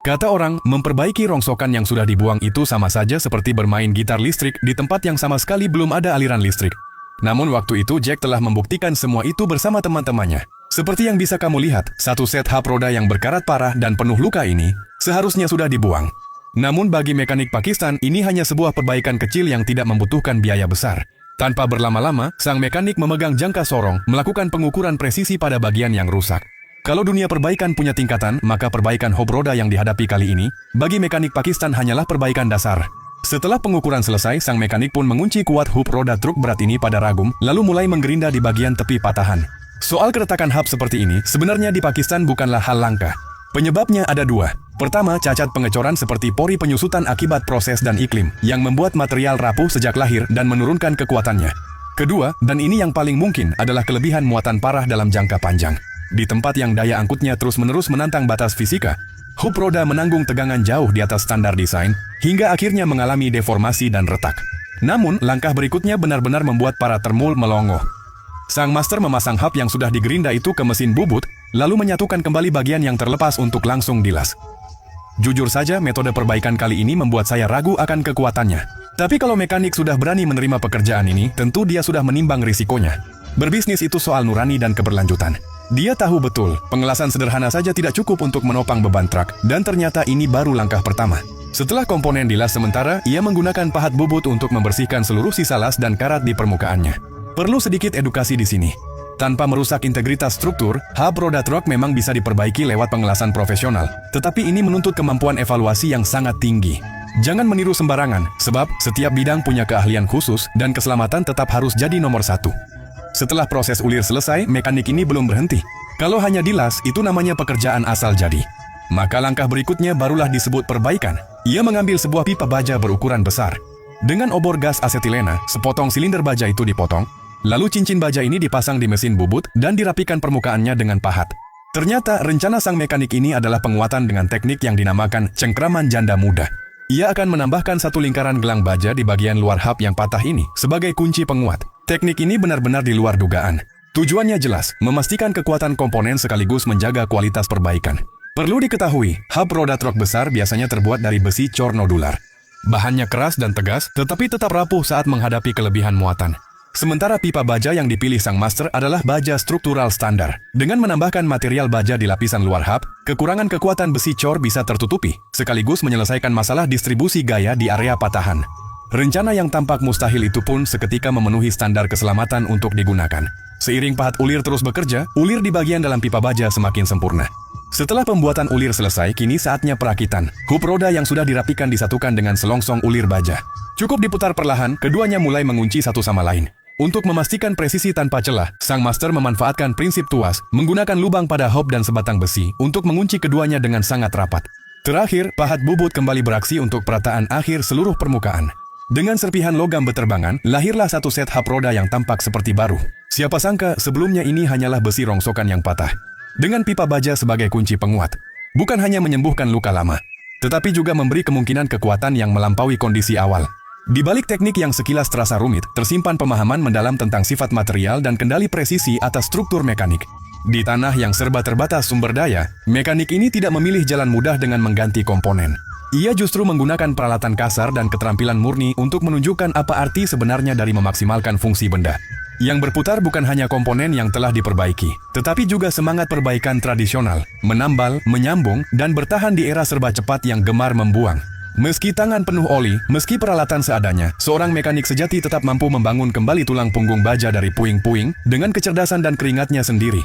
Kata orang, memperbaiki rongsokan yang sudah dibuang itu sama saja seperti bermain gitar listrik di tempat yang sama sekali belum ada aliran listrik. Namun waktu itu Jack telah membuktikan semua itu bersama teman-temannya. Seperti yang bisa kamu lihat, satu set hub roda yang berkarat parah dan penuh luka ini seharusnya sudah dibuang. Namun bagi mekanik Pakistan, ini hanya sebuah perbaikan kecil yang tidak membutuhkan biaya besar. Tanpa berlama-lama, sang mekanik memegang jangka sorong, melakukan pengukuran presisi pada bagian yang rusak. Kalau dunia perbaikan punya tingkatan, maka perbaikan hub roda yang dihadapi kali ini, bagi mekanik Pakistan hanyalah perbaikan dasar. Setelah pengukuran selesai, sang mekanik pun mengunci kuat hub roda truk berat ini pada ragum, lalu mulai menggerinda di bagian tepi patahan. Soal keretakan hub seperti ini, sebenarnya di Pakistan bukanlah hal langka. Penyebabnya ada dua. Pertama, cacat pengecoran seperti pori penyusutan akibat proses dan iklim, yang membuat material rapuh sejak lahir dan menurunkan kekuatannya. Kedua, dan ini yang paling mungkin, adalah kelebihan muatan parah dalam jangka panjang. Di tempat yang daya angkutnya terus-menerus menantang batas fisika, hub roda menanggung tegangan jauh di atas standar desain, hingga akhirnya mengalami deformasi dan retak. Namun, langkah berikutnya benar-benar membuat para termul melongo. Sang master memasang hub yang sudah digerinda itu ke mesin bubut, lalu menyatukan kembali bagian yang terlepas untuk langsung dilas. Jujur saja, metode perbaikan kali ini membuat saya ragu akan kekuatannya. Tapi kalau mekanik sudah berani menerima pekerjaan ini, tentu dia sudah menimbang risikonya. Berbisnis itu soal nurani dan keberlanjutan. Dia tahu betul, pengelasan sederhana saja tidak cukup untuk menopang beban truk, dan ternyata ini baru langkah pertama. Setelah komponen dilas sementara, ia menggunakan pahat bubut untuk membersihkan seluruh sisa las dan karat di permukaannya. Perlu sedikit edukasi di sini. Tanpa merusak integritas struktur, hub roda truk memang bisa diperbaiki lewat pengelasan profesional, tetapi ini menuntut kemampuan evaluasi yang sangat tinggi. Jangan meniru sembarangan, sebab setiap bidang punya keahlian khusus dan keselamatan tetap harus jadi nomor satu. Setelah proses ulir selesai, mekanik ini belum berhenti. Kalau hanya dilas, itu namanya pekerjaan asal jadi. Maka langkah berikutnya barulah disebut perbaikan. Ia mengambil sebuah pipa baja berukuran besar. Dengan obor gas asetilena, sepotong silinder baja itu dipotong, lalu cincin baja ini dipasang di mesin bubut dan dirapikan permukaannya dengan pahat. Ternyata rencana sang mekanik ini adalah penguatan dengan teknik yang dinamakan cengkraman janda muda. Ia akan menambahkan satu lingkaran gelang baja di bagian luar hub yang patah ini sebagai kunci penguat. Teknik ini benar-benar di luar dugaan. Tujuannya jelas, memastikan kekuatan komponen sekaligus menjaga kualitas perbaikan. Perlu diketahui, hub roda truk besar biasanya terbuat dari besi cor nodular. Bahannya keras dan tegas, tetapi tetap rapuh saat menghadapi kelebihan muatan. Sementara pipa baja yang dipilih sang master adalah baja struktural standar. Dengan menambahkan material baja di lapisan luar hub, kekurangan kekuatan besi cor bisa tertutupi, sekaligus menyelesaikan masalah distribusi gaya di area patahan. Rencana yang tampak mustahil itu pun seketika memenuhi standar keselamatan untuk digunakan. Seiring pahat ulir terus bekerja, ulir di bagian dalam pipa baja semakin sempurna. Setelah pembuatan ulir selesai, kini saatnya perakitan. Hub roda yang sudah dirapikan disatukan dengan selongsong ulir baja. Cukup diputar perlahan, keduanya mulai mengunci satu sama lain. Untuk memastikan presisi tanpa celah, sang master memanfaatkan prinsip tuas, menggunakan lubang pada hub dan sebatang besi untuk mengunci keduanya dengan sangat rapat. Terakhir, pahat bubut kembali beraksi untuk perataan akhir seluruh permukaan. Dengan serpihan logam beterbangan, lahirlah satu set hub roda yang tampak seperti baru. Siapa sangka sebelumnya ini hanyalah besi rongsokan yang patah. Dengan pipa baja sebagai kunci penguat, bukan hanya menyembuhkan luka lama, tetapi juga memberi kemungkinan kekuatan yang melampaui kondisi awal. Di balik teknik yang sekilas terasa rumit, tersimpan pemahaman mendalam tentang sifat material dan kendali presisi atas struktur mekanik. Di tanah yang serba terbatas sumber daya, mekanik ini tidak memilih jalan mudah dengan mengganti komponen. Ia justru menggunakan peralatan kasar dan keterampilan murni untuk menunjukkan apa arti sebenarnya dari memaksimalkan fungsi benda. Yang berputar bukan hanya komponen yang telah diperbaiki, tetapi juga semangat perbaikan tradisional, menambal, menyambung, dan bertahan di era serba cepat yang gemar membuang. Meski tangan penuh oli, meski peralatan seadanya, seorang mekanik sejati tetap mampu membangun kembali tulang punggung baja dari puing-puing dengan kecerdasan dan keringatnya sendiri.